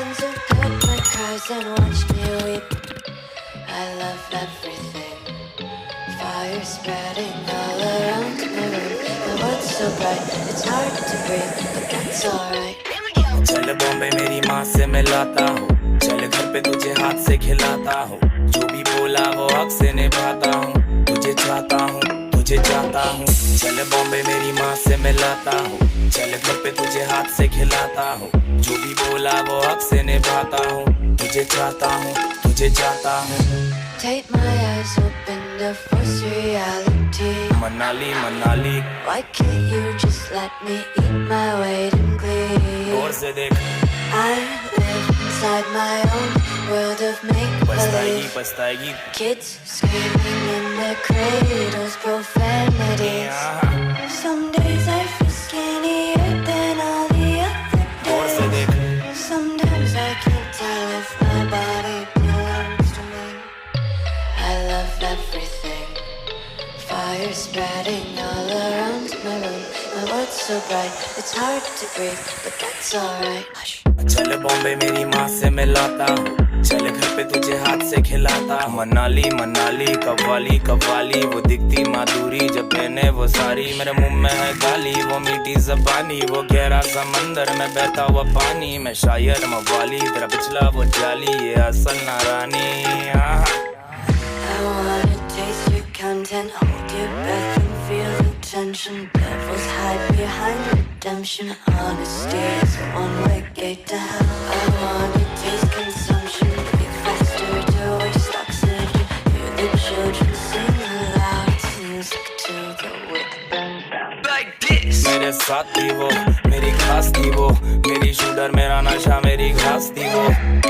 friends who heard my cries and watched me weep. I love everything. Fire spreading all around my room. My world's so bright, it's hard to breathe, but that's alright. चल बॉम्बे मेरी माँ से मिलाता हूँ, चल घर पे तुझे हाथ से खिलाता हूँ, जो भी बोला वो हक से निभाता हूँ, तुझे चाहता हूँ, तुझे चाहता हूँ। चल बॉम्बे मेरी माँ से मिलाता हूँ, चल घर पे तुझे हाथ से खिलाता हूँ, जो भी बोला वो हक से निभाता हूँ, तुझे चाहता हूँ, तुझे चाहता हूँ। Take my eyes open to force reality. Manali Manali, why can't you just let me eat my weight in glee? गौर से देख, I live inside my own world of make-believe. पछताएगी Kids screaming in their cradles, profanity. Some days I feel skinnier than all the other days. Sometimes I can't tell if my body belongs to me. I love everything. Fire spreading all around my room. My world's so bright, it's hard to breathe, but that's alright. Hush. चल बॉम्बे मेरी माँ से मिलाता हूँ, चल घर पे तुझे हाथ से खिलाता हूँ। मनाली मनाली कव्वाली कव्वाली, वो दिखती माधुरी जब पहने वो सारी, मेरे मुंह में है गाली, वो मीठी ज़बानी, वो गहरा समंदर में बहता हुआ पानी। मैं शायर मवाली, तेरा पिछला वो जाली, ये असल नारानी। I wanna taste your content, hold your breath and feel the tension. Devils hide behind redemption. Honesty is a one-way gate to hell. I wanna taste consumption, breathe faster to waste oxygen. Hear the children sing aloud. It's music till the wick burns out. Like this. मेरे साथ थी वो, मेरी खास थी वो, मेरी shooter मेरा नशा मेरी घास थी वो।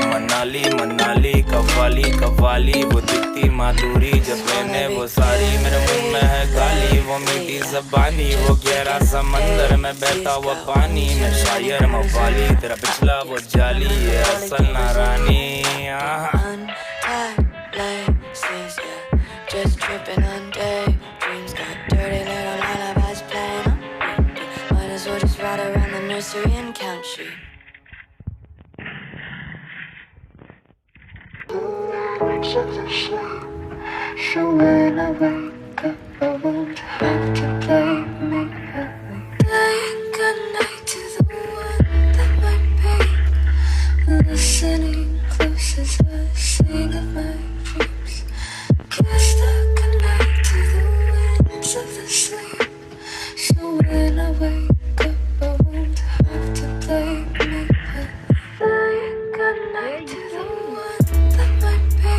मनाली मनाली कव्वाली कव्वाली, वो दिखती माधुरी जब मैंने वो सारी, मेरे मुंह में है गाली, वो मीठी ज़बानी, वो गहरा समंदर में बहता हुआ पानी। मैं शायर मवाली, तेरा पिछला वो जाली, ये असल नारानी। Untied laces, yeah, just tripping on daydreams. Got dirty little lullabies playing on repeat. Might as well just ride around the nursery and count sheep. So when I wake up, I won't have to blame me. Saying goodnight to the one that might be. Listening close as I sing of my dreams. Kiss the goodnight to the winds of the sleep. So when I wake up, I won't have to blame me. Saying goodnight to the one that might be.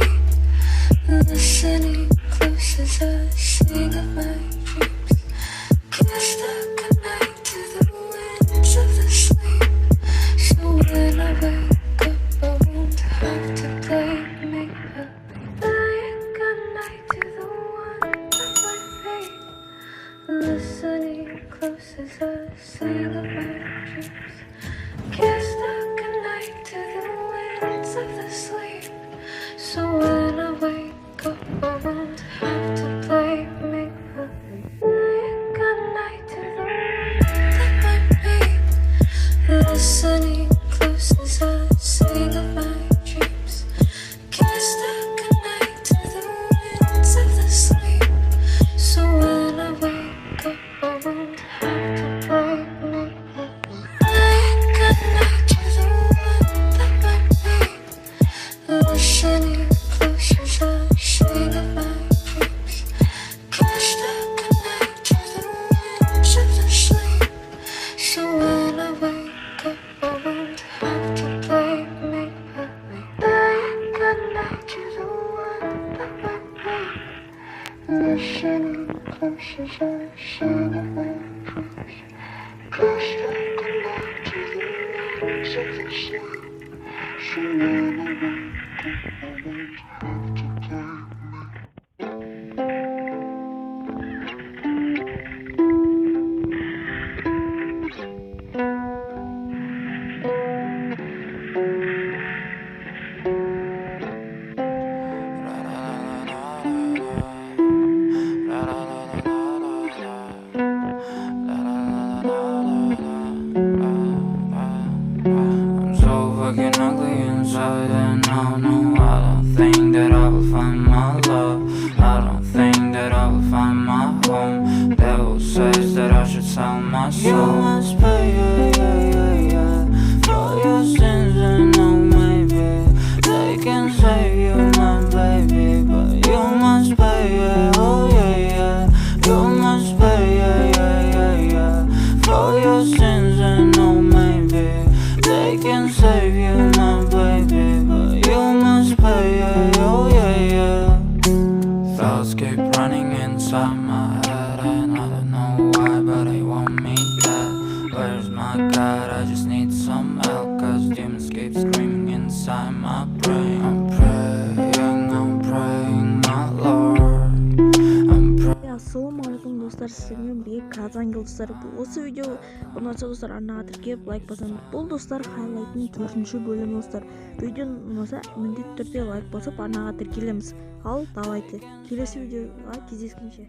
Listening close as I sing of my dreams. Kiss the goodnight to the winds of the sleep. So when I wake up, I won't have to blame me. Saying goodnight to the one that might be. Listening close as I sing of my dreams. Kiss the goodnight to the winds of the sleep. So when I wake up, I won't have to blame me. Saying goodnight to the one that might be. Listening close as I sing of my dreams. Kiss the goodnight to the winds of the sleep. So when I wake up, I won't have to blame me. Saying goodnight to the one that might be. Listening close as I sing of my dreams. Kiss the goodnight to the winds of the sleep. So when I wake up, I won't have to blame me. Saying goodnight to the one that might be. Listening close as I sing of my dreams. Kiss the goodnight to the winds of the sleep. So when I wake up, I won't have to blame me. I'm so fucking ugly inside, and no, I don't think that I will find my love. I don't think that I will find my home. Devil says that I should sell my soul. You must pay, yeah, for your sins, and no, maybe they can save you, my baby, but you must pay, oh yeah, you must pay, yeah, for your sins, and no, maybe they can save you, my baby, but you must pay, oh yeah. Thoughts keep running inside my head, and I don't know why, but they want me dead. Where's my God? I just need some help, cause demons keep screaming inside my brain. I'm praying, my Lord. Ассалаумағалайкум достар, сіздермен бірге Qaz-Angel достар. Осы видео ұнаса достар, арнаға тіркеліп лайк басыңыздар. Бұл достар Хайлайттың 4-ші бөлімі достар. Видеоны ұнаса міндетті түрде лайк басып арнаға тіркелеміз. Ал давайте келесі видеоға кездескенше.